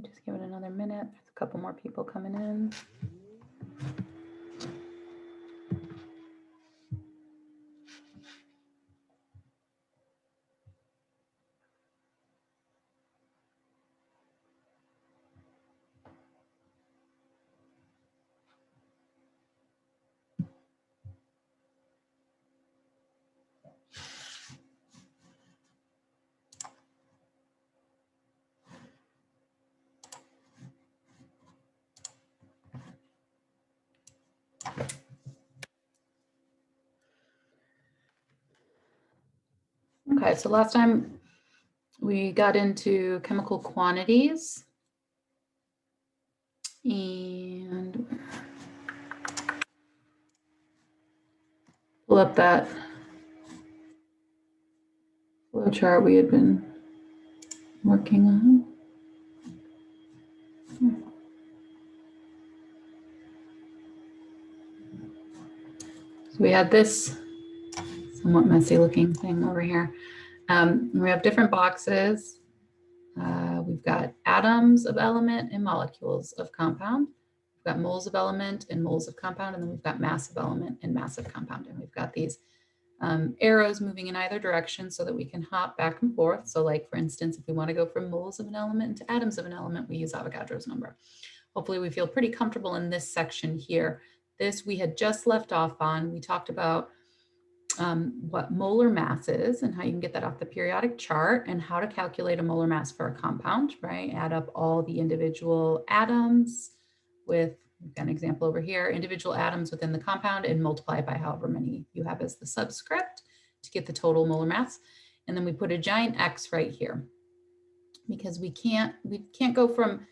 Just give it another minute. There's a couple more people coming in. Okay, so last time we got into chemical quantities and pull up that flow chart we had been working on. So we had this somewhat messy looking thing over here. We have different boxes. We've got atoms of element and molecules of compound. We've got moles of element and moles of compound, and then we've got mass of element and mass of compound. And we've got these arrows moving in either direction so that we can hop back and forth. So like, for instance, if we want to go from moles of an element to atoms of an element, we use Avogadro's number. Hopefully we feel pretty comfortable in this section here. This we had just left off on. We talked about what molar mass is and how you can get that off the periodic chart and how to calculate a molar mass for a compound, right? Add up all the individual atoms with, we've got an example over here, individual atoms within the compound and multiply it by however many you have as the subscript to get the total molar mass. And then we put a giant X right here because we can't go from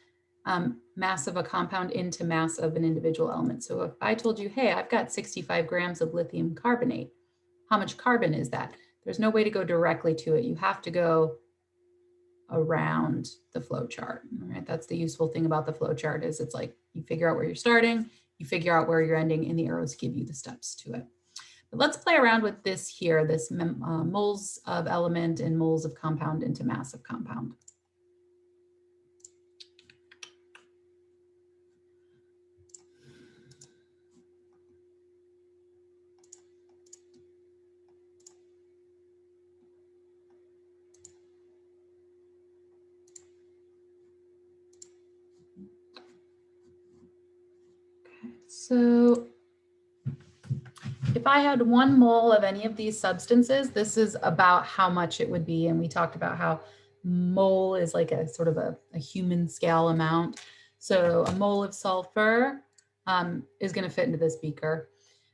mass of a compound into mass of an individual element. So if I told you, hey, I've got 65 grams of lithium carbonate, how much carbon is that? There's no way to go directly to it. You have to go around the flow chart, right? That's the useful thing about the flow chart is it's like you figure out where you're starting, you figure out where you're ending, and the arrows give you the steps to it. But let's play around with this here, this moles of element and moles of compound into mass of compound. So if I had 1 mole of any of these substances, this is about how much it would be. And we talked about how mole is like a sort of a human scale amount. So a mole of sulfur is going to fit into this beaker.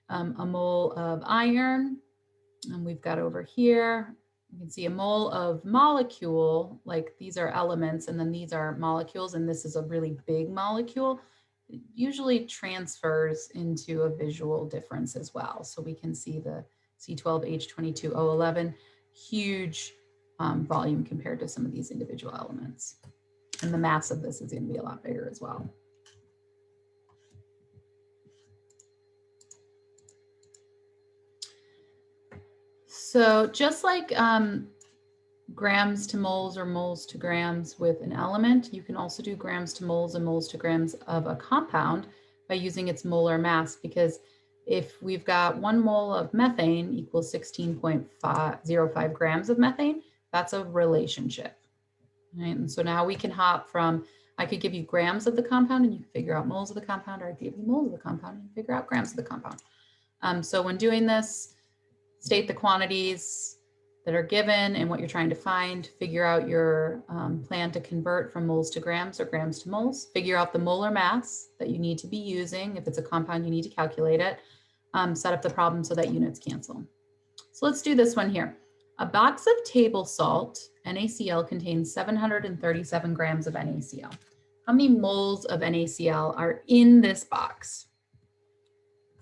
A mole of iron, and we've got over here, you can see a mole of molecule, like these are elements and then these are molecules, and this is a really big molecule. It usually transfers into a visual difference as well. So we can see the C12H22O11, huge volume compared to some of these individual elements. And the mass of this is going to be a lot bigger as well. So just like grams to moles or moles to grams with an element, you can also do grams to moles and moles to grams of a compound by using its molar mass, because if we've got 1 mole of methane equals 16.05 grams of methane, that's a relationship, right? And so now we can hop from, I could give you grams of the compound and you can figure out moles of the compound, or I could give you moles of the compound and you figure out grams of the compound. So when doing this, state the quantities that are given and what you're trying to find, figure out your plan to convert from moles to grams or grams to moles, figure out the molar mass that you need to be using. If it's a compound, you need to calculate it, set up the problem so that units cancel. So let's do this one here. A box of table salt, NaCl, contains 737 grams of NaCl. How many moles of NaCl are in this box?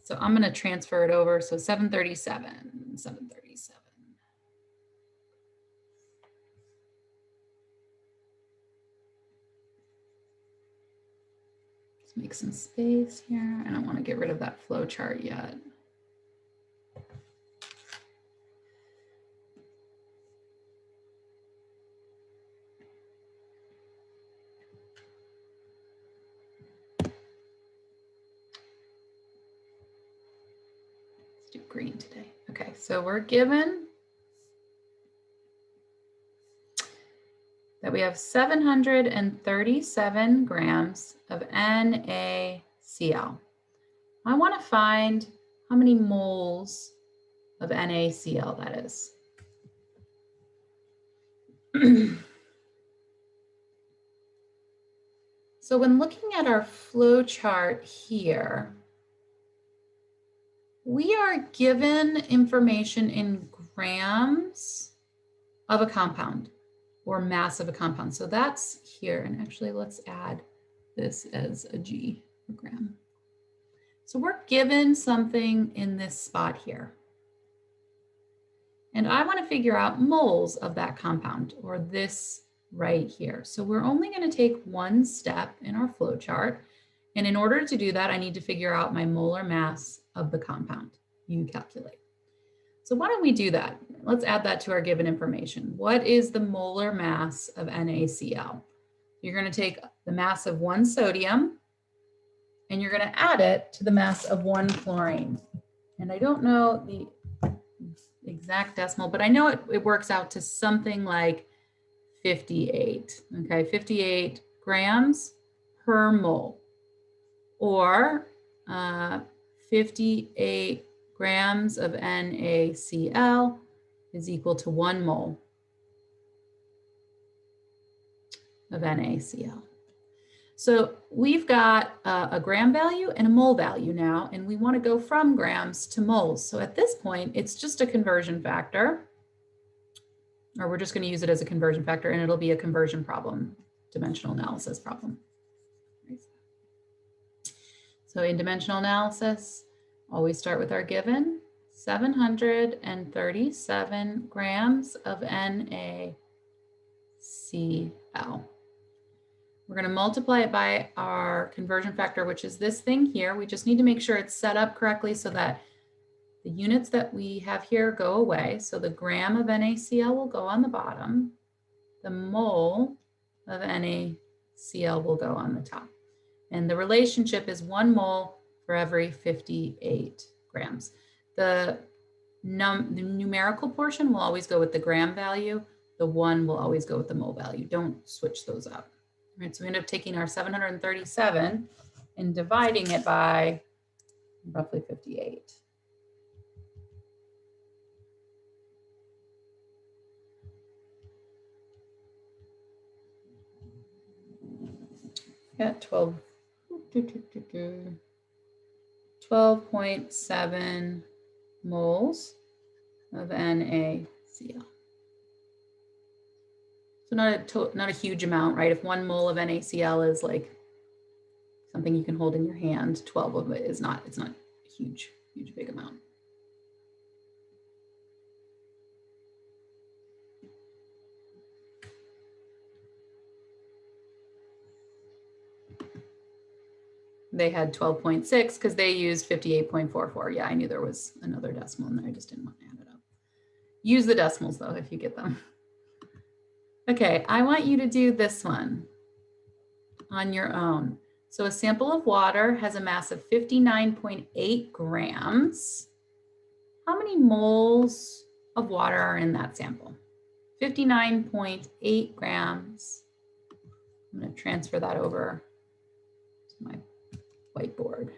So I'm going to transfer it over. So 737, 737. Let's make some space here. I don't want to get rid of that flow chart yet. Let's do green today. Okay, so we're given that we have 737 grams of NaCl. I want to find how many moles of NaCl that is. So when looking at our flow chart here, we are given information in grams of a compound or mass of a compound. So that's here. And actually, let's add this as a G, a gram. So we're given something in this spot here. And I want to figure out moles of that compound, or this right here. So we're only going to take one step in our flow chart. And in order to do that, I need to figure out my molar mass of the compound. You calculate. So why don't we do that? Let's add that to our given information. What is the molar mass of NaCl? You're going to take the mass of one sodium and you're going to add it to the mass of one chlorine. And I don't know the exact decimal, but I know it works out to something like 58. Okay, 58 grams per mole, or 58 grams of NaCl is equal to 1 mole of NaCl. So we've got a gram value and a mole value now, and we want to go from grams to moles. So at this point, it's just a conversion factor, or we're just going to use it as a conversion factor, and it'll be a conversion problem, dimensional analysis problem. So in dimensional analysis, always start with our given, 737 grams of NaCl. We're going to multiply it by our conversion factor, which is this thing here. We just need to make sure it's set up correctly so that the units that we have here go away. So the gram of NaCl will go on the bottom. The mole of NaCl will go on the top. And the relationship is 1 mole for every 58 grams. The numerical portion will always go with the gram value. The 1 will always go with the mole value. Don't switch those up. All right, so we end up taking our 737 and dividing it by roughly 58. Got 12.7 moles of NaCl. So not a huge amount, right? If 1 mole of NaCl is like something you can hold in your hand, 12 of it is not, it's not a huge big amount. They had 12.6 because they used 58.44. Yeah, I knew there was another decimal in there. I just didn't want to add it up. Use the decimals though, if you get them. Okay, I want you to do this one on your own. So a sample of water has a mass of 59.8 grams. How many moles of water are in that sample? 59.8 grams. I'm going to transfer that over to my whiteboard.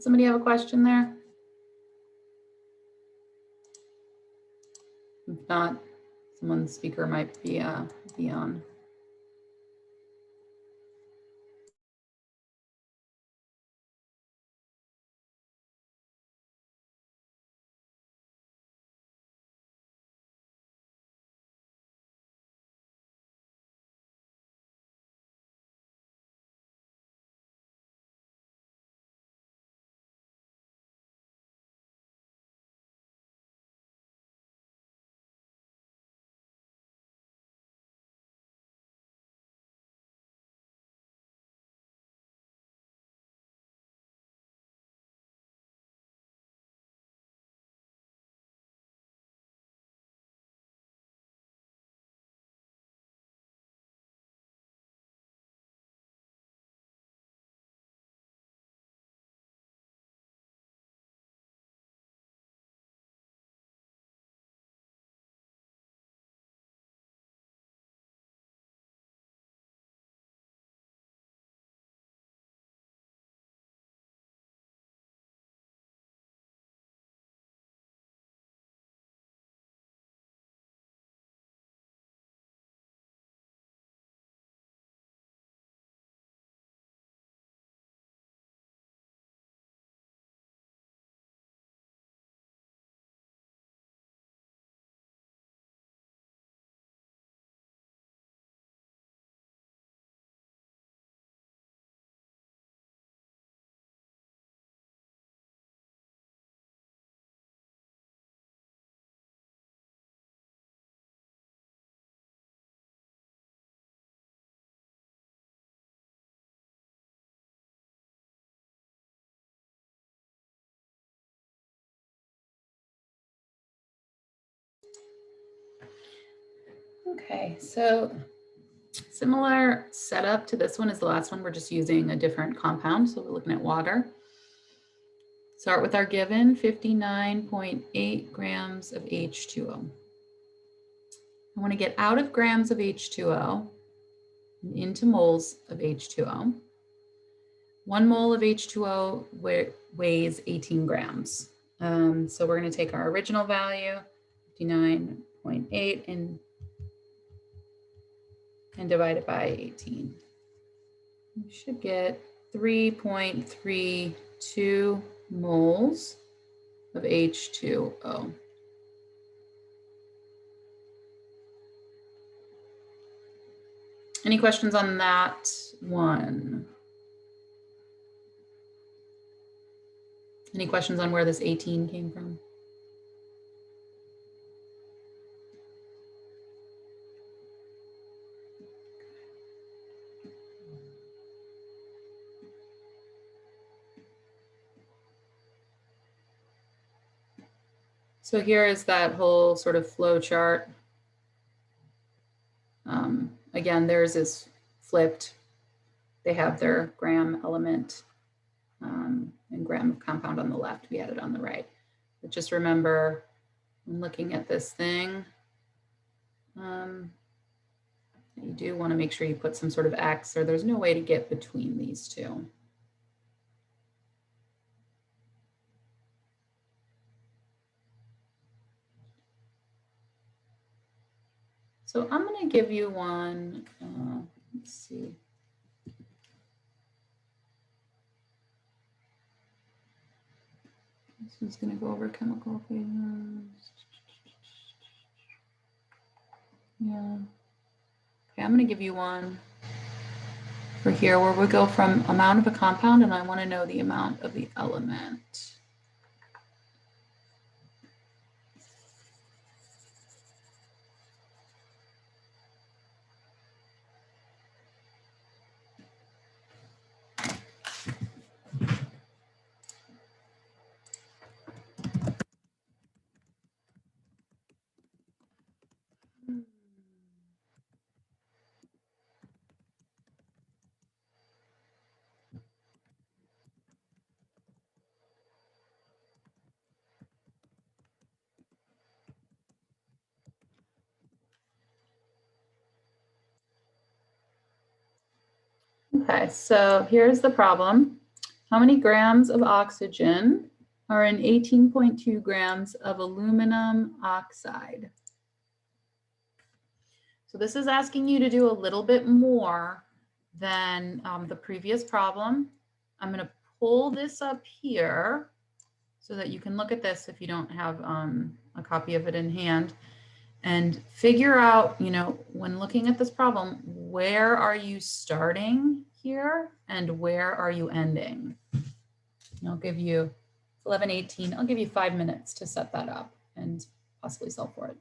Somebody have a question there? If not, someone's speaker might be on. Okay, so similar setup to this one is the last one. We're just using a different compound. So we're looking at water. Start with our given 59.8 grams of H2O. I want to get out of grams of H2O and into moles of H2O. 1 mole of H2O weighs 18 grams. So we're going to take our original value, 59.8, and divide it by 18. We should get 3.32 moles of H2O. Any questions on that one? Any questions on where this 18 came from? So here is that whole sort of flow chart. Again, theirs is flipped. They have their gram element and gram of compound on the left. We had it on the right. But just remember, when looking at this thing, you do want to make sure you put some sort of X, or there's no way to get between these two. So I'm going to give you one, let's see. This one's going to go over chemical equations. Yeah. Okay, I'm going to give you one for here where we go from amount of a compound, and I want to know the amount of the element. Okay, so here's the problem. How many grams of oxygen are in 18.2 grams of aluminum oxide? So this is asking you to do a little bit more than the previous problem. I'm going to pull this up here so that you can look at this if you don't have a copy of it in hand and figure out, you know, when looking at this problem, where are you starting here and where are you ending? And I'll give you 11:18. I'll give you 5 minutes to set that up and possibly solve for it.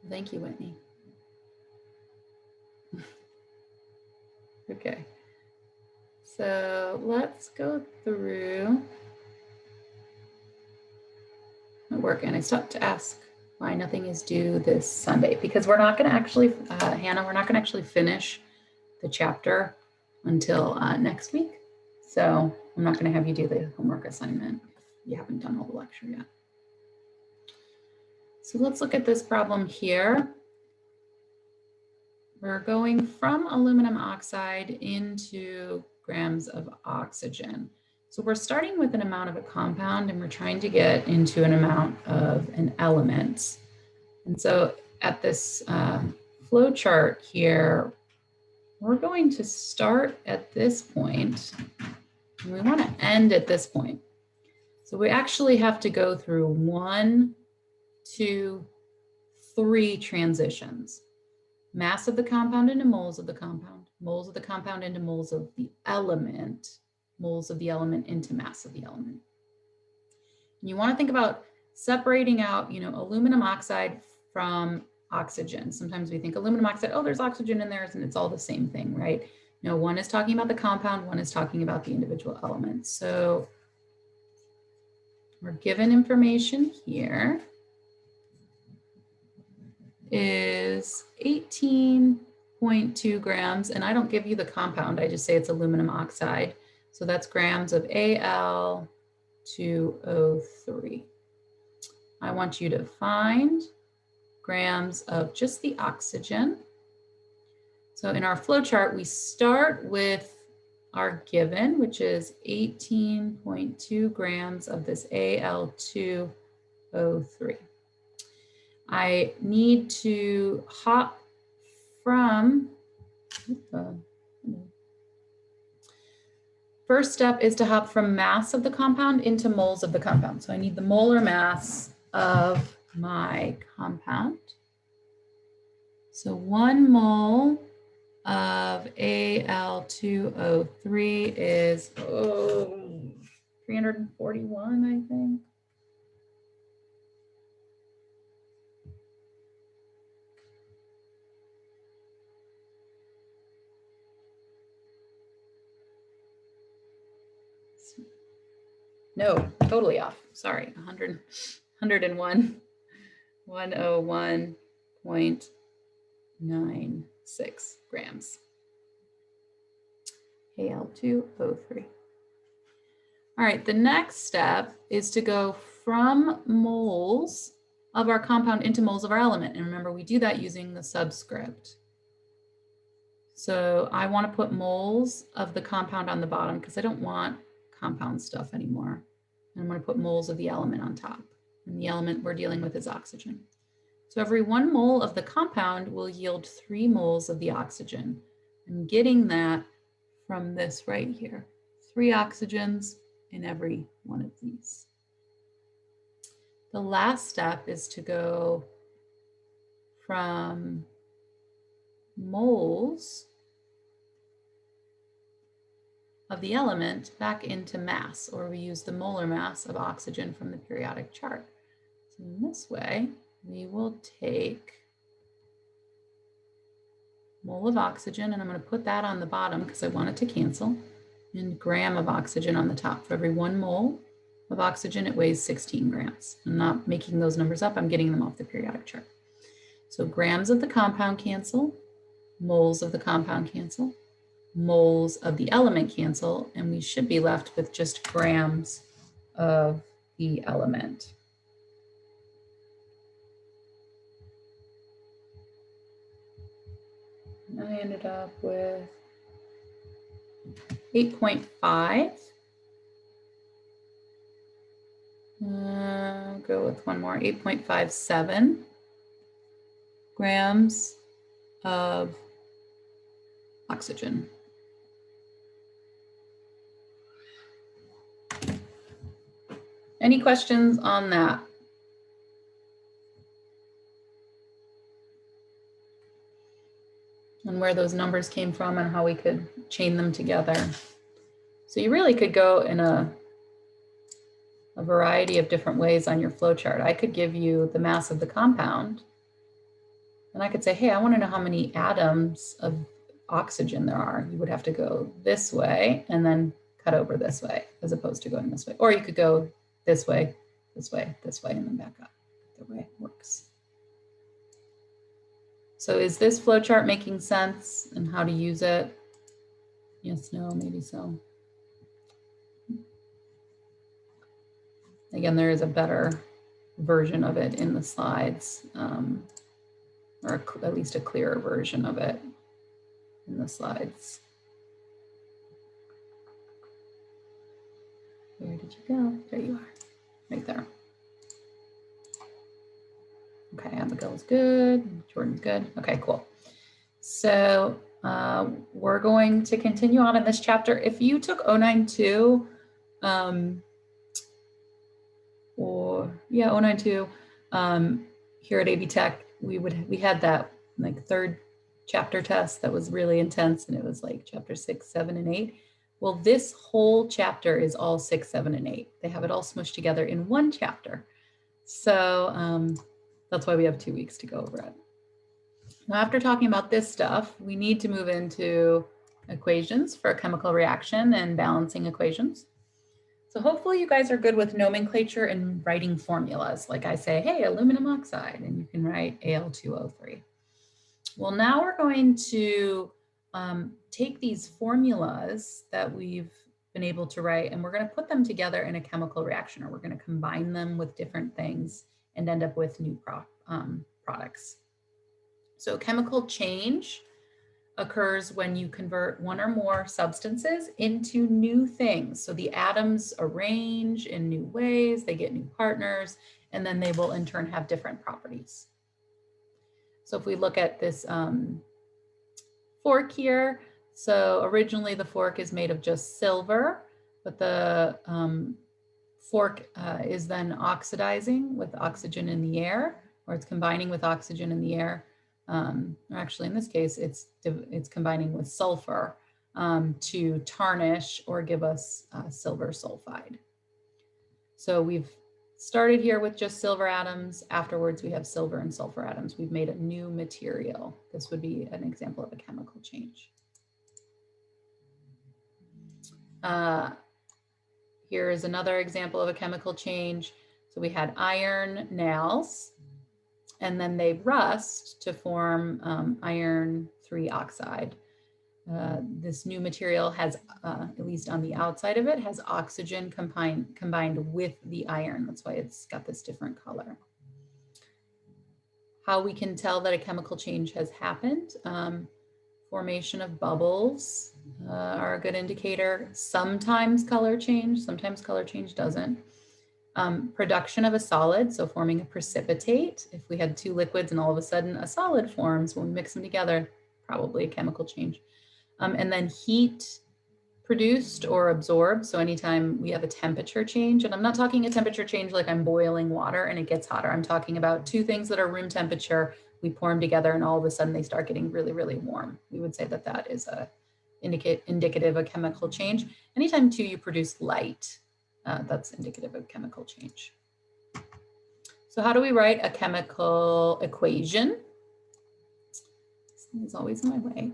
Thank you, Whitney. Okay. So let's go through my work. And I stopped to ask why nothing is due this Sunday, because we're not going to actually, Hannah, we're not going to actually finish the chapter until next week. So I'm not going to have you do the homework assignment if you haven't done all the lecture yet. So let's look at this problem here. We're going from aluminum oxide into grams of oxygen. So we're starting with an amount of a compound and we're trying to get into an amount of an element. And so at this flow chart here, we're going to start at this point and we want to end at this point. So we actually have to go through 1, 2, 3 transitions. Mass of the compound into moles of the compound, moles of the compound into moles of the element, moles of the element into mass of the element. And you want to think about separating out, aluminum oxide from oxygen. Sometimes we think aluminum oxide, oh, there's oxygen in there, and it's all the same thing, right? No, one is talking about the compound, one is talking about the individual elements. So we're given information here is 18.2 grams, and I don't give you the compound, I just say it's aluminum oxide. So that's grams of Al2O3. I want you to find grams of just the oxygen. So in our flow chart, we start with our given, which is 18.2 grams of this Al2O3. I need to hop from, first step is to hop from mass of the compound into moles of the compound. So I need the molar mass of my compound. So 1 mole of Al2O3 is 341, I think. No, totally off. Sorry, 101, 101.96 grams. Al2O3. All right, the next step is to go from moles of our compound into moles of our element. And remember, we do that using the subscript. So I want to put moles of the compound on the bottom because I don't want compound stuff anymore. And I'm going to put moles of the element on top. And the element we're dealing with is oxygen. So every 1 mole of the compound will yield 3 moles of the oxygen. I'm getting that from this right here. 3 oxygens in every one of these. The last step is to go from moles of the element back into mass, or we use the molar mass of oxygen from the periodic chart. So in this way, we will take mole of oxygen, and I'm going to put that on the bottom because I want it to cancel, and gram of oxygen on the top. For every 1 mole of oxygen, it weighs 16 grams. I'm not making those numbers up, I'm getting them off the periodic chart. So grams of the compound cancel, moles of the compound cancel, moles of the element cancel, and we should be left with just grams of the element. And I ended up with 8.5. Go with one more, 8.57 grams of oxygen. Any questions on that? And where those numbers came from and how we could chain them together. So you really could go in a variety of different ways on your flow chart. I could give you the mass of the compound And I could say, hey, I want to know how many atoms of oxygen there are. You would have to go this way and then cut over this way as opposed to going this way. Or you could go this way, this way, this way, and then back up. The way it works. So is this flowchart making sense and how to use it? Yes, no, maybe so. Again, there is a better version of it in the slides, or at least a clearer version of it in the slides. Where did you go? There you are, right there. Okay, Abigail's good, Jordan's good. Okay, cool. So we're going to continue on in this chapter. If you took 092, 092 here at AB Tech, we had that like third chapter test that was really intense, and it was like chapter 6, 7, and 8. Well, this whole chapter is all 6, 7, and 8. They have it all smushed together in one chapter. So that's why we have 2 weeks to go over it. Now, after talking about this stuff, we need to move into equations for a chemical reaction and balancing equations. So hopefully you guys are good with nomenclature and writing formulas. Like I say, hey, aluminum oxide, and you can write Al2O3. Well, now we're going to take these formulas that we've been able to write, and we're going to put them together in a chemical reaction, or we're going to combine them with different things and end up with new products. So chemical change occurs when you convert one or more substances into new things. So the atoms arrange in new ways, they get new partners, and then they will in turn have different properties. So if we look at this fork here, so originally the fork is made of just silver, but the fork is then oxidizing with oxygen in the air, or it's combining with oxygen in the air. Actually, in this case, it's combining with sulfur to tarnish or give us silver sulfide. So we've started here with just silver atoms. Afterwards, we have silver and sulfur atoms. We've made a new material. This would be an example of a chemical change. Here is another example of a chemical change. So we had iron nails, and then they rust to form iron 3 oxide. This new material has, at least on the outside of it, has oxygen combined with the iron. That's why it's got this different color. How we can tell that a chemical change has happened. Formation of bubbles are a good indicator. Sometimes color change doesn't. Production of a solid, so forming a precipitate. If we had 2 liquids and all of a sudden a solid forms when we mix them together, probably a chemical change. And then heat produced or absorbed. So anytime we have a temperature change, and I'm not talking a temperature change like I'm boiling water and it gets hotter. I'm talking about 2 things that are room temperature. We pour them together and all of a sudden they start getting really, really warm. We would say that that is indicative of chemical change. Anytime too you produce light, that's indicative of chemical change. So how do we write a chemical equation? It's always in my way.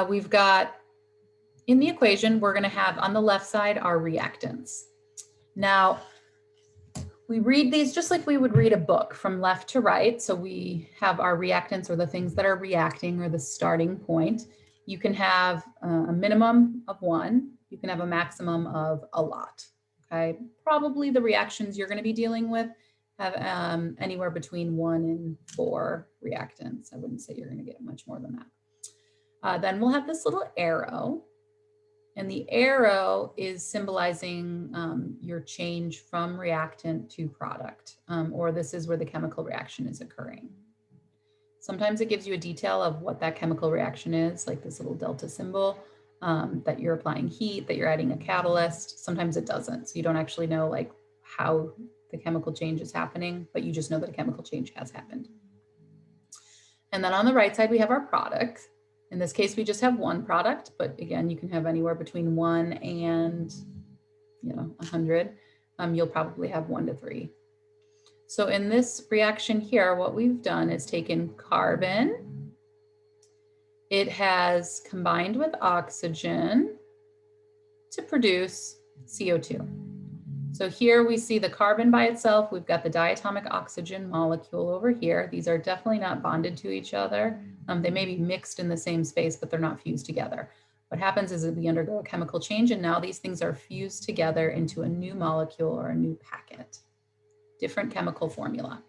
We've got, in the equation, we're going to have on the left side our reactants. Now, we read these just like we would read a book from left to right. So we have our reactants, or the things that are reacting, or the starting point. You can have a minimum of 1. You can have a maximum of a lot. Okay, probably the reactions you're going to be dealing with have anywhere between 1 and 4 reactants. I wouldn't say you're going to get much more than that. Then we'll have this little arrow, and the arrow is symbolizing your change from reactant to product, or this is where the chemical reaction is occurring. Sometimes it gives you a detail of what that chemical reaction is, like this little delta symbol, that you're applying heat, that you're adding a catalyst. Sometimes it doesn't. So you don't actually know like how the chemical change is happening, but you just know that a chemical change has happened. And then on the right side, we have our product. In this case, we just have 1 product, but again, you can have anywhere between 1 and 100. You'll probably have 1 to 3. So in this reaction here, what we've done is taken carbon. It has combined with oxygen to produce CO2. So here we see the carbon by itself. We've got the diatomic oxygen molecule over here. These are definitely not bonded to each other. They may be mixed in the same space, but they're not fused together. What happens is that we undergo a chemical change, and now these things are fused together into a new molecule or a new packet. Different chemical formula.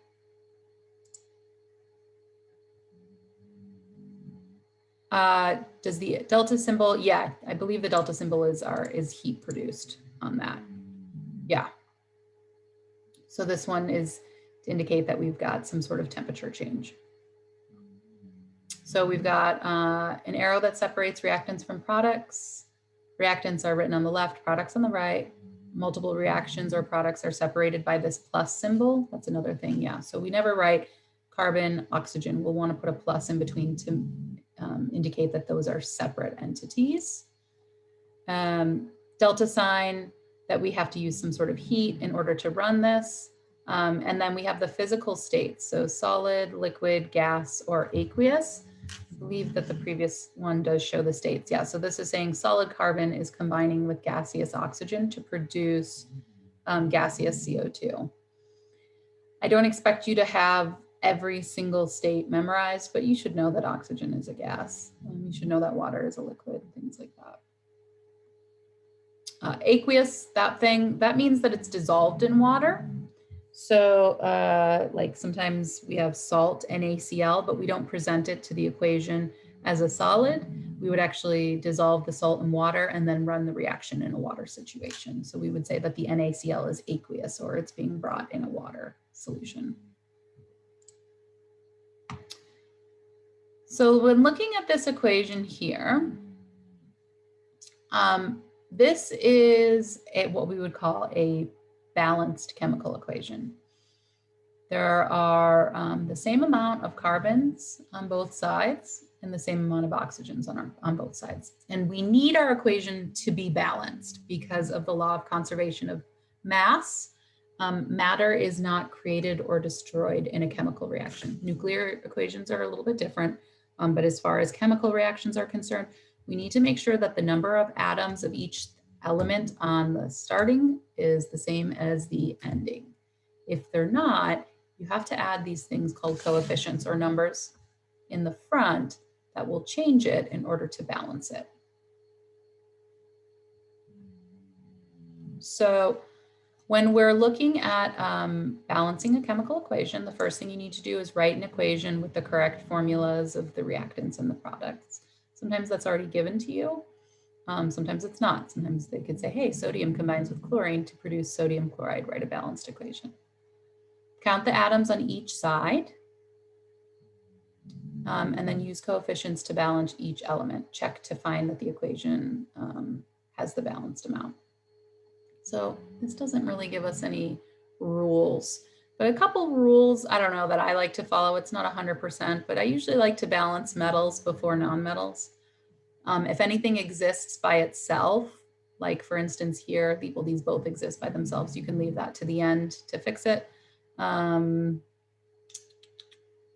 Does the delta symbol, yeah, I believe the delta symbol is heat produced on that. Yeah. So this one is to indicate that we've got some sort of temperature change. So we've got an arrow that separates reactants from products. Reactants are written on the left, products on the right. Multiple reactions or products are separated by this plus symbol. That's another thing, yeah. So we never write carbon, oxygen. We'll want to put a plus in between to indicate that those are separate entities. Delta sign, that we have to use some sort of heat in order to run this. And then we have the physical states, so solid, liquid, gas, or aqueous. I believe that the previous one does show the states. Yeah, so this is saying solid carbon is combining with gaseous oxygen to produce gaseous CO2. I don't expect you to have every single state memorized, but you should know that oxygen is a gas. You should know that water is a liquid, things like that. Aqueous, that means that it's dissolved in water. So like sometimes we have salt, NaCl, but we don't present it to the equation as a solid. We would actually dissolve the salt in water and then run the reaction in a water situation. So we would say that the NaCl is aqueous, or it's being brought in a water solution. So when looking at this equation here, this is what we would call a balanced chemical equation. There are the same amount of carbons on both sides and the same amount of oxygens on both sides. And we need our equation to be balanced because of the law of conservation of mass. Matter is not created or destroyed in a chemical reaction. Nuclear equations are a little bit different, but as far as chemical reactions are concerned, we need to make sure that the number of atoms of each element on the starting is the same as the ending. If they're not, you have to add these things called coefficients or numbers in the front that will change it in order to balance it. So when we're looking at balancing a chemical equation, the first thing you need to do is write an equation with the correct formulas of the reactants and the products. Sometimes that's already given to you. Sometimes it's not. Sometimes they could say, hey, sodium combines with chlorine to produce sodium chloride, write a balanced equation. Count the atoms on each side, and then use coefficients to balance each element. Check to find that the equation has the balanced amount. So this doesn't really give us any rules, but a couple rules, I don't know, that I like to follow. It's not 100%, but I usually like to balance metals before nonmetals. If anything exists by itself, like for instance here, these both exist by themselves, you can leave that to the end to fix it. When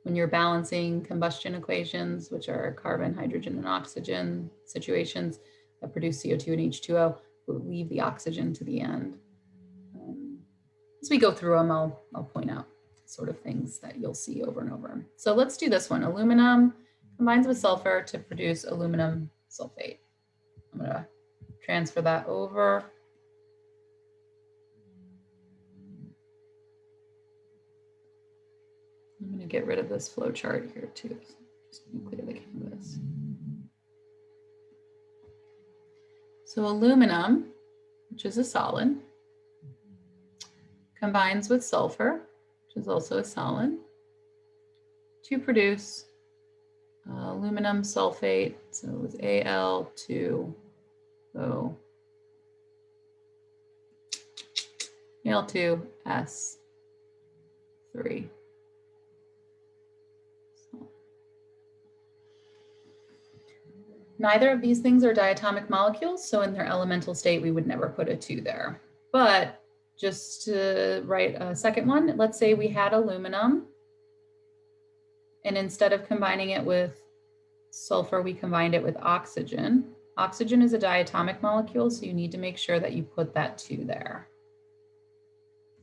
you're balancing combustion equations, which are carbon, hydrogen, and oxygen situations that produce CO2 and H2O, we'll leave the oxygen to the end. As we go through them, I'll point out sort of things that you'll see over and over. So let's do this one. Aluminum combines with sulfur to produce aluminum sulfate. I'm going to transfer that over. I'm going to get rid of this flow chart here too. So just going to clear the canvas. So aluminum, which is a solid, combines with sulfur, which is also a solid, to produce aluminum sulfate. So it was Al2O. Al2S3. Neither of these things are diatomic molecules, so in their elemental state, we would never put a 2 there. But just to write a second one, let's say we had aluminum, and instead of combining it with sulfur, we combined it with oxygen. Oxygen is a diatomic molecule, so you need to make sure that you put that 2 there,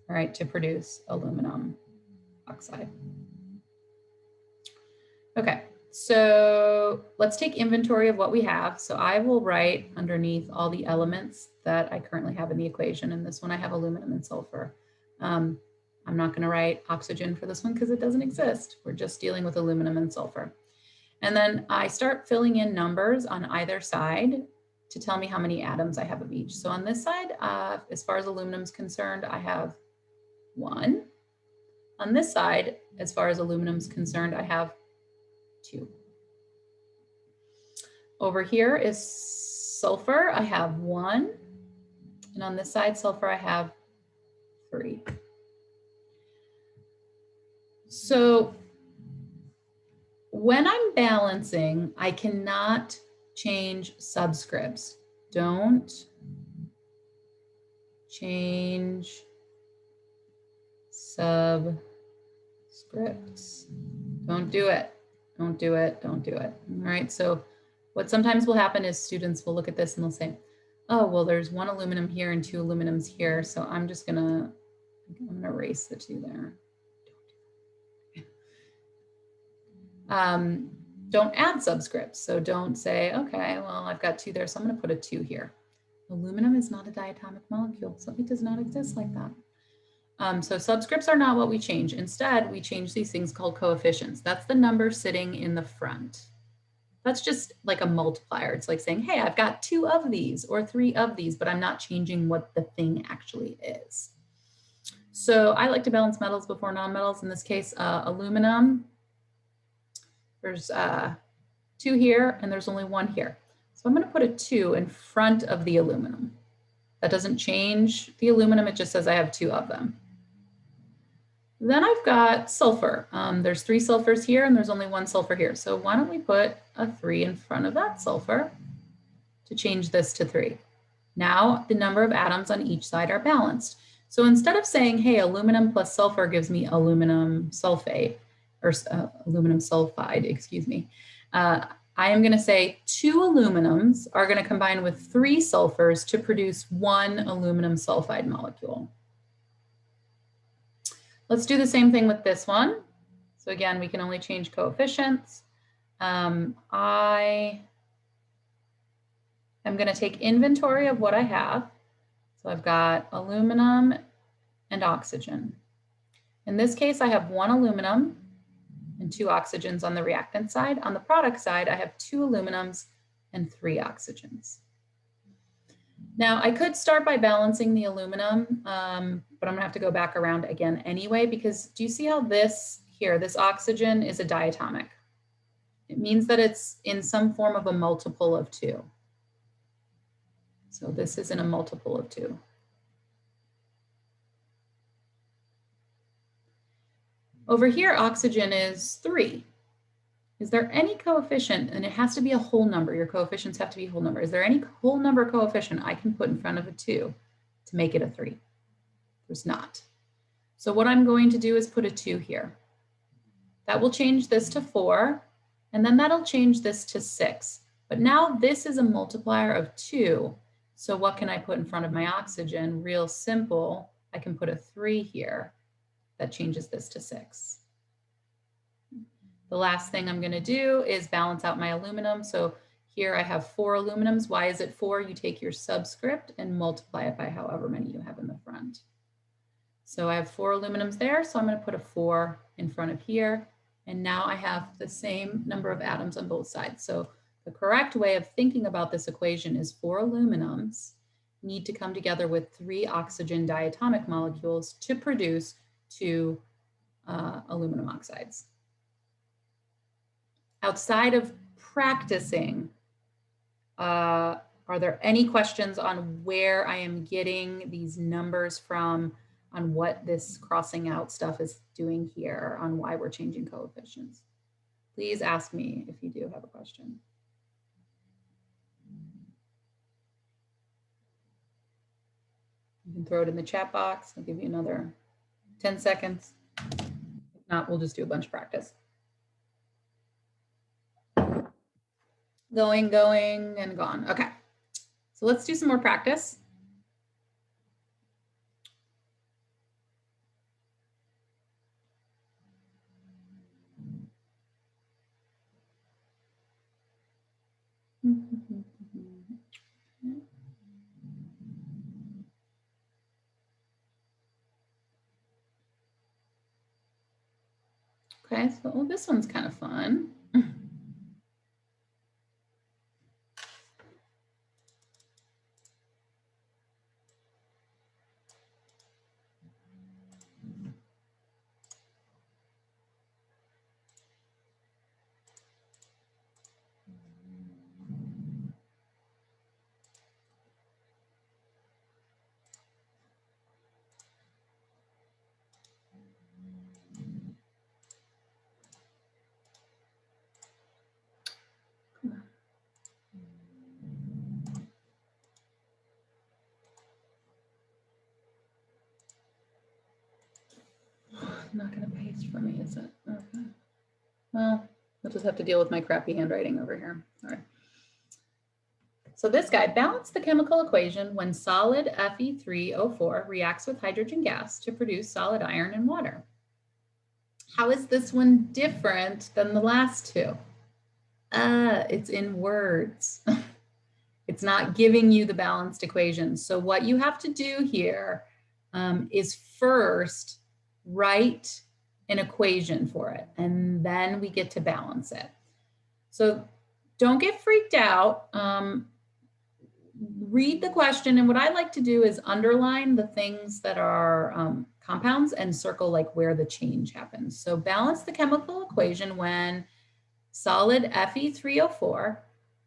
all right, to produce aluminum oxide. Okay, so let's take inventory of what we have. So I will write underneath all the elements that I currently have in the equation. And this one I have aluminum and sulfur. I'm not going to write oxygen for this one because it doesn't exist. We're just dealing with aluminum and sulfur. And then I start filling in numbers on either side to tell me how many atoms I have of each. So on this side, as far as aluminum is concerned, I have 1. On this side, as far as aluminum is concerned, I have 2. Over here is sulfur. I have 1. And on this side, sulfur, I have 3. So when I'm balancing, I cannot change subscripts. Don't change subscripts. Don't do it. Don't do it. Don't do it. All right. So what sometimes will happen is students will look at this and they'll say, oh, well, there's 1 aluminum here and 2 aluminums here. So I'm gonna erase the 2 there. Don't add subscripts. So don't say, okay, well, I've got 2 there, so I'm going to put a 2 here. Aluminum is not a diatomic molecule, so it does not exist like that. So subscripts are not what we change. Instead, we change these things called coefficients. That's the number sitting in the front. That's just like a multiplier. It's like saying, hey, I've got 2 of these or 3 of these, but I'm not changing what the thing actually is. So I like to balance metals before nonmetals. In this case, aluminum. There's 2 here and there's only 1 here. So I'm going to put a 2 in front of the aluminum. That doesn't change the aluminum. It just says I have 2 of them. Then I've got sulfur. There's 3 sulfurs here and there's only 1 sulfur here. So why don't we put a 3 in front of that sulfur to change this to 3. Now the number of atoms on each side are balanced. So instead of saying, hey, aluminum plus sulfur gives me aluminum sulfate, or aluminum sulfide, excuse me, I am going to say 2 aluminums are going to combine with 3 sulfurs to produce 1 aluminum sulfide molecule. Let's do the same thing with this one. So again, we can only change coefficients. I am going to take inventory of what I have. So I've got aluminum and oxygen. In this case, I have 1 aluminum and 2 oxygens on the reactant side. On the product side, I have 2 aluminums and 3 oxygens. Now, I could start by balancing the aluminum, but I'm going to have to go back around again anyway, because do you see how this here, this oxygen is a diatomic? It means that it's in some form of a multiple of 2. So this is in a multiple of 2. Over here, oxygen is 3. Is there any coefficient, and it has to be a whole number, your coefficients have to be a whole number. Is there any whole number coefficient I can put in front of a 2 to make it a 3? There's not. So what I'm going to do is put a 2 here. That will change this to 4, and then that'll change this to 6. But now this is a multiplier of 2. So what can I put in front of my oxygen? Real simple. I can put a 3 here. That changes this to 6. The last thing I'm going to do is balance out my aluminum. So here I have 4 aluminums. Why is it 4? You take your subscript and multiply it by however many you have in the front. So I have 4 aluminums there. So I'm going to put a 4 in front of here. And now I have the same number of atoms on both sides. So the correct way of thinking about this equation is 4 aluminums need to come together with 3 oxygen diatomic molecules to produce 2 aluminum oxides. Outside of practicing, are there any questions on where I am getting these numbers from, on what this crossing out stuff is doing here, on why we're changing coefficients? Please ask me if you do have a question. You can throw it in the chat box. I'll give you another 10 seconds. If not, we'll just do a bunch of practice. Going, and gone. Okay, so let's do some more practice. Okay, so this one's kind of fun. Not going to paste for me, is it? Okay. Well, I'll just have to deal with my crappy handwriting over here. All right. So this guy, balance the chemical equation when solid Fe3O4 reacts with hydrogen gas to produce solid iron and water. How is this one different than the last two? It's in words. It's not giving you the balanced equation. So what you have to do here is first write an equation for it, and then we get to balance it. So don't get freaked out. Read the question, and what I like to do is underline the things that are compounds and circle like where the change happens. So balance the chemical equation when solid Fe3O4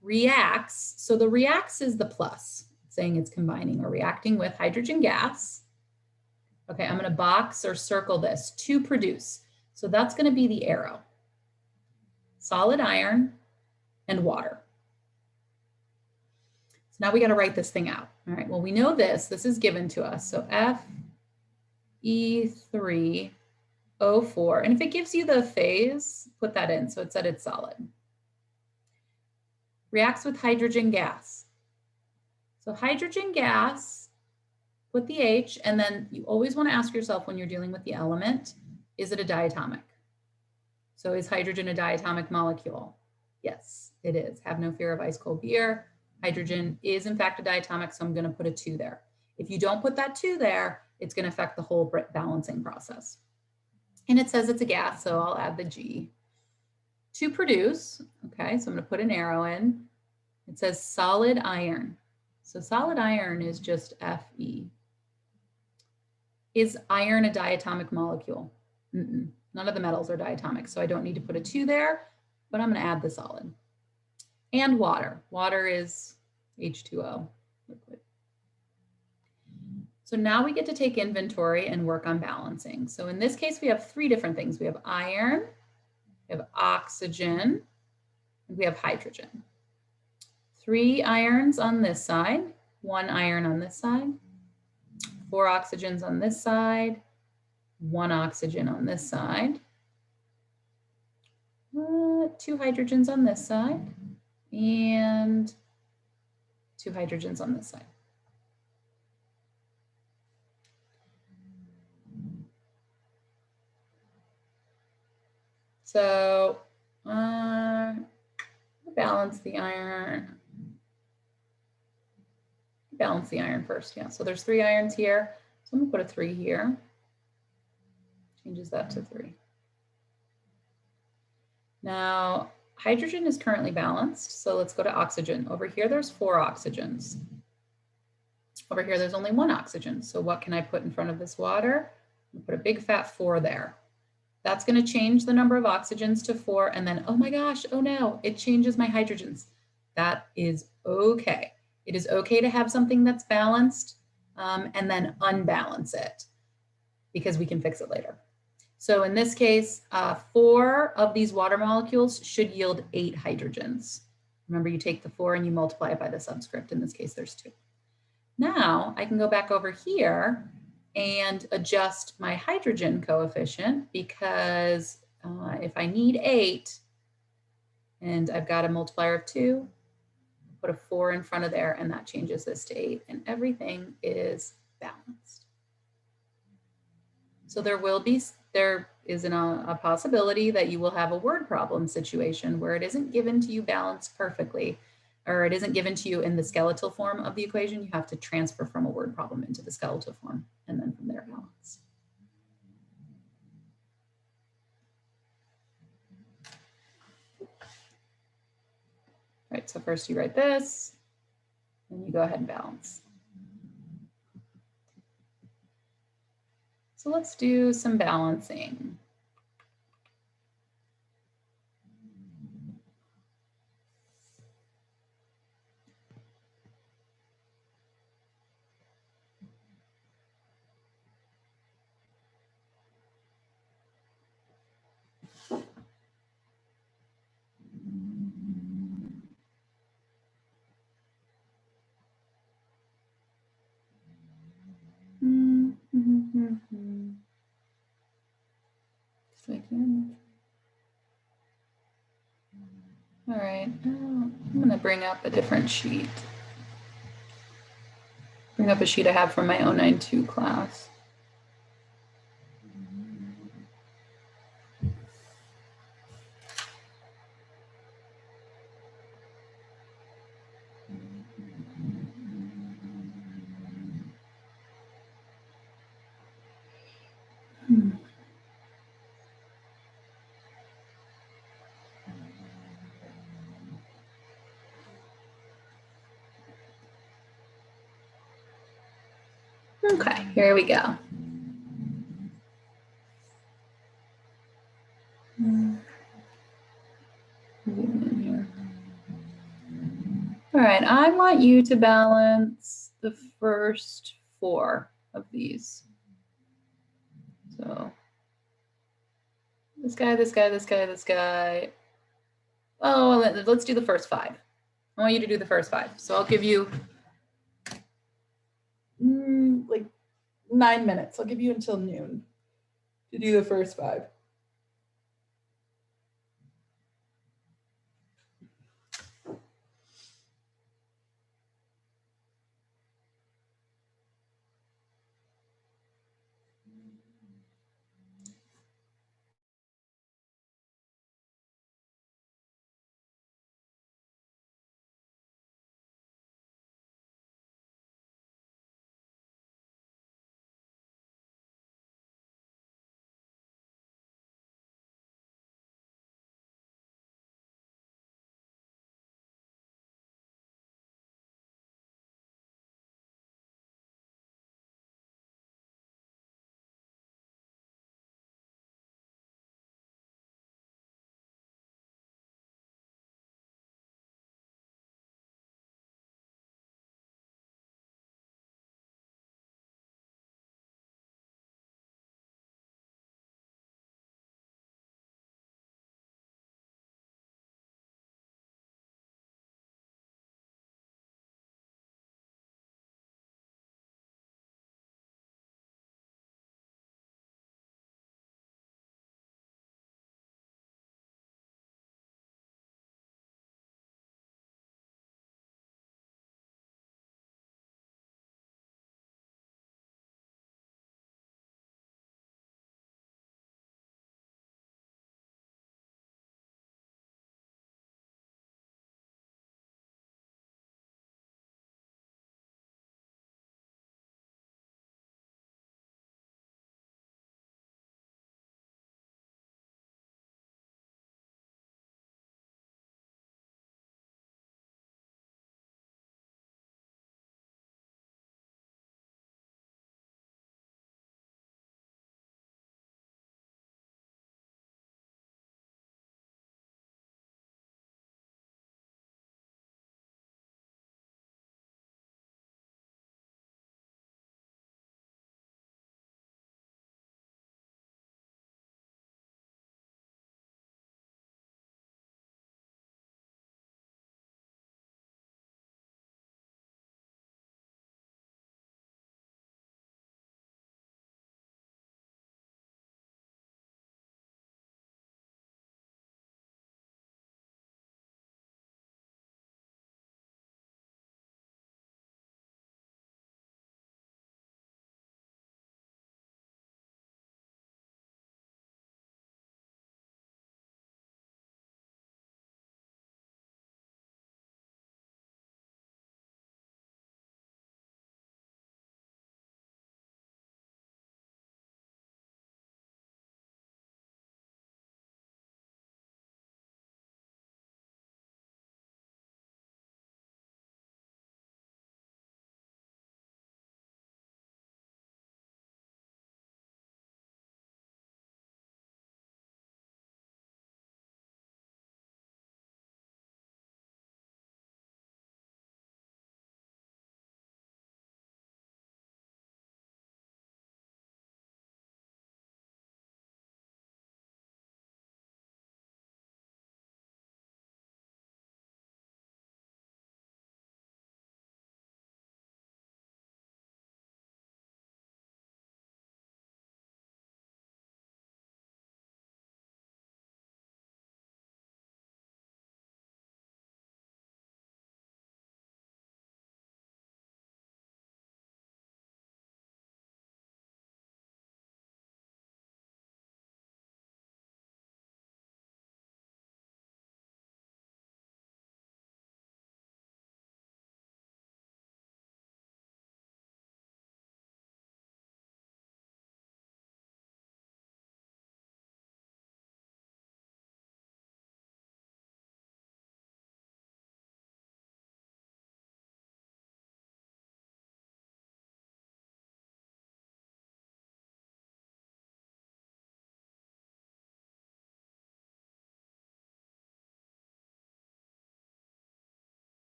reacts. So the reacts is the plus, saying it's combining or reacting with hydrogen gas. Okay, I'm going to box or circle this to produce. So that's going to be the arrow. Solid iron and water. So now we got to write this thing out. All right, well, we know this is given to us. So Fe3O4, and if it gives you the phase, put that in. So it said it's solid. Reacts with hydrogen gas. So hydrogen gas, put the H, and then you always want to ask yourself when you're dealing with the element, is it a diatomic? So is hydrogen a diatomic molecule? Yes, it is. Have no fear of ice cold beer. Hydrogen is in fact a diatomic, so I'm going to put a 2 there. If you don't put that 2 there, it's going to affect the whole balancing process. And it says it's a gas, so I'll add the G. To produce, okay, so I'm going to put an arrow in. It says solid iron. So solid iron is just Fe. Is iron a diatomic molecule? None of the metals are diatomic, so I don't need to put a 2 there, but I'm going to add the solid. And water. Water is H2O, liquid. So now we get to take inventory and work on balancing. So in this case, we have 3 different things. We have iron, we have oxygen, and we have hydrogen. 3 irons on this side, 1 iron on this side, 4 oxygens on this side, 1 oxygen on this side, 2 hydrogens on this side, and 2 hydrogens on this side. So balance the iron. Balance the iron first, yeah. So there's 3 irons here. So I'm gonna put a 3 here. Changes that to 3. Now, hydrogen is currently balanced. So let's go to oxygen. Over here, there's 4 oxygens. Over here, there's only 1 oxygen. So what can I put in front of this water? I'm gonna put a big fat 4 there. That's going to change the number of oxygens to 4. And then, oh my gosh, oh no, it changes my hydrogens. That is okay. It is okay to have something that's balanced and then unbalance it because we can fix it later. So in this case, 4 of these water molecules should yield 8 hydrogens. Remember, you take the 4 and you multiply it by the subscript. In this case, there's 2. Now I can go back over here and adjust my hydrogen coefficient because if I need 8 and I've got a multiplier of 2, put a 4 in front of there and that changes this to 8 and everything is balanced. So there is a possibility that you will have a word problem situation where it isn't given to you balanced perfectly, or it isn't given to you in the skeletal form of the equation. You have to transfer from a word problem into the skeletal form and then from there balance. Right, so first you write this, and you go ahead and balance. So let's do some balancing. All right, I'm going to bring up a different sheet. Bring up a sheet I have from my 092 class. Okay, here we go. All right, I want you to balance the first 4 of these. So this guy, this guy, this guy, this guy. Oh, let's do the first 5. I want you to do the first 5. So I'll give you like 9 minutes. I'll give you until noon to do the first 5.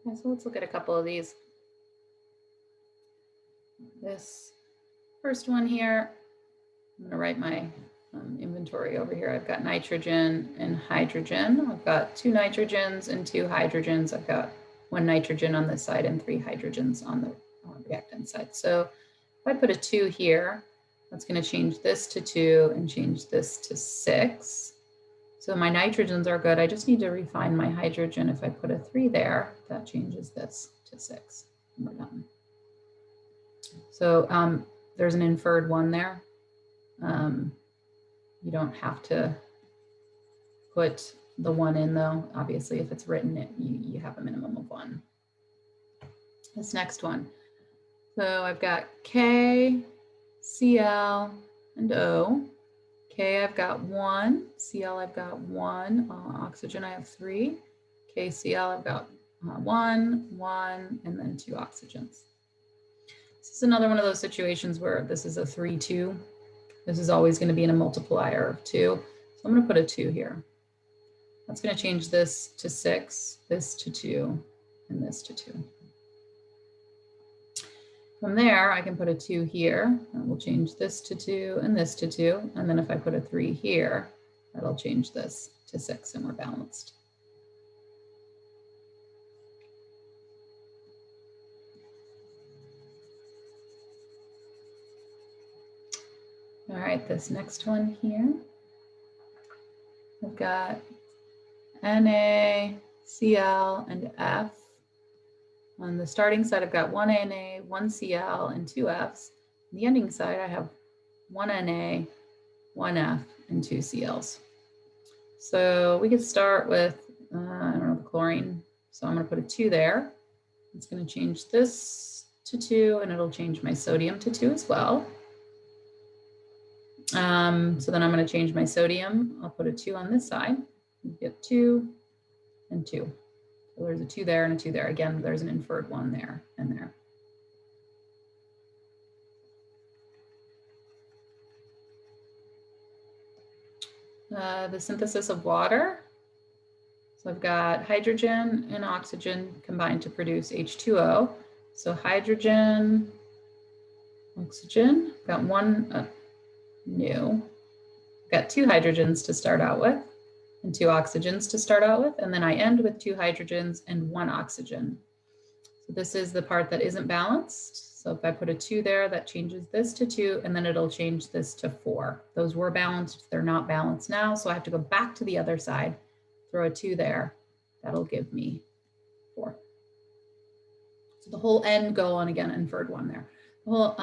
Okay, so let's look at a couple of these. This first one here, I'm gonna write my inventory over here. I've got nitrogen and hydrogen. I've got 2 nitrogens and 2 hydrogens. I've got 1 nitrogen on this side and 3 hydrogens on the reactant side. So if I put a 2 here, that's going to change this to 2 and change this to 6. So my nitrogens are good. I just need to refine my hydrogen. If I put a 3 there, that changes this to 6. And we're done. So there's an inferred 1 there. You don't have to put the 1 in though. Obviously, if it's written, you have a minimum of 1. This next one. So I've got K, Cl, and O. K, I've got 1. Cl, I've got 1. Oxygen, I have 3. KCl, I've got 1, 1, and then 2 oxygens. This is another one of those situations where this is a 3, 2. This is always going to be in a multiplier of 2. So I'm going to put a 2 here. That's going to change this to 6, this to 2, and this to 2. From there, I can put a 2 here. That will change this to 2 and this to 2. And then if I put a 3 here, that'll change this to 6 and we're balanced. All right, this next one here, I've got Na, Cl, and F. On the starting side, I've got 1 Na, 1 Cl, and 2 Fs. On the ending side, I have 1 Na, 1 F, and 2 Cls. So we could start with, I don't know, the chlorine. So I'm going to put a 2 there. It's going to change this to 2, and it'll change my sodium to 2 as well. So then I'm going to change my sodium. I'll put a 2 on this side. You get 2 and 2. So there's a 2 there and a 2 there. Again, there's an inferred 1 there and there. The synthesis of water. So I've got hydrogen and oxygen combined to produce H2O. So hydrogen, oxygen, got 1 new. Got 2 hydrogens to start out with and 2 oxygens to start out with. And then I end with 2 hydrogens and 1 oxygen. So this is the part that isn't balanced. So if I put a 2 there, that changes this to 2, and then it'll change this to 4. Those were balanced, they're not balanced now. So I have to go back to the other side, throw a 2 there. That'll give me 4. So the whole end go on again, inferred 1 there. The whole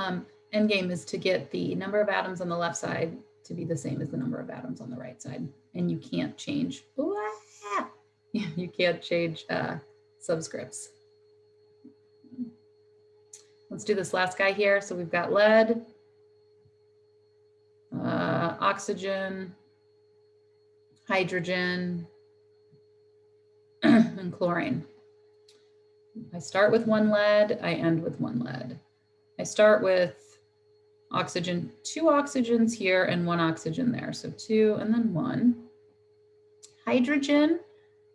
end game is to get the number of atoms on the left side to be the same as the number of atoms on the right side. And you can't change, you can't change subscripts. Let's do this last guy here. So we've got lead, oxygen, hydrogen, and chlorine. I start with 1 lead, I end with 1 lead. I start with oxygen, 2 oxygens here and 1 oxygen there. So 2 and then 1. Hydrogen,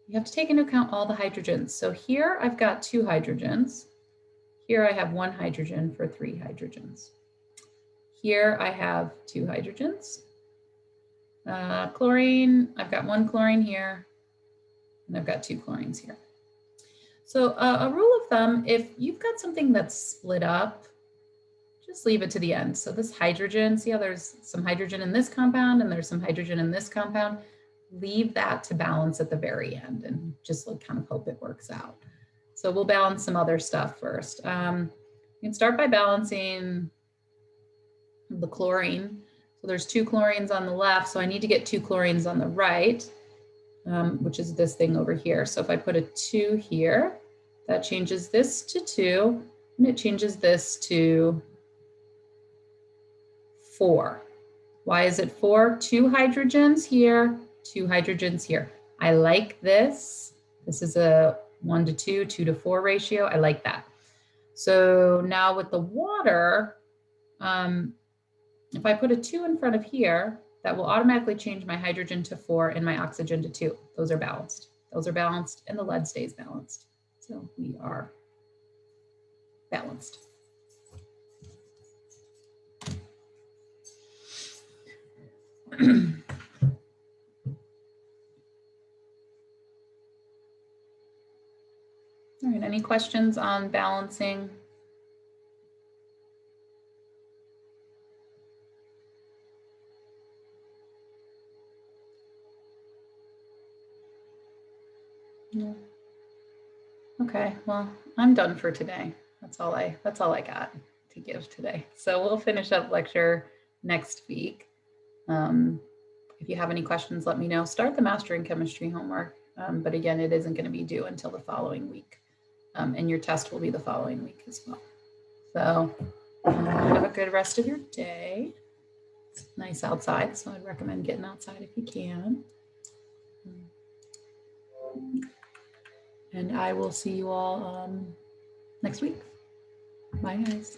you have to take into account all the hydrogens. So here I've got 2 hydrogens. Here I have 1 hydrogen for 3 hydrogens. Here I have 2 hydrogens. Chlorine, I've got 1 chlorine here, and I've got 2 chlorines here. So a rule of thumb, if you've got something that's split up, just leave it to the end. So this hydrogen, see how there's some hydrogen in this compound and there's some hydrogen in this compound? Leave that to balance at the very end and just like kind of hope it works out. So we'll balance some other stuff first. You can start by balancing the chlorine. So there's 2 chlorines on the left, so I need to get 2 chlorines on the right, which is this thing over here. So if I put a 2 here, that changes this to 2, and it changes this to 4. Why is it 4? 2 hydrogens here, 2 hydrogens here. I like this. This is a 1 to 2, 2 to 4 ratio. I like that. So now with the water, if I put a 2 in front of here, that will automatically change my hydrogen to 4 and my oxygen to 2. Those are balanced. Those are balanced, and the lead stays balanced. So we are balanced. All right, any questions on balancing? No. Okay, well, I'm done for today. That's all I got to give today. So we'll finish up lecture next week. If you have any questions, let me know. Start the Mastering Chemistry homework. But again, it isn't going to be due until the following week. And your test will be the following week as well. So have a good rest of your day. It's nice outside, so I'd recommend getting outside if you can. And I will see you all next week. Bye, guys.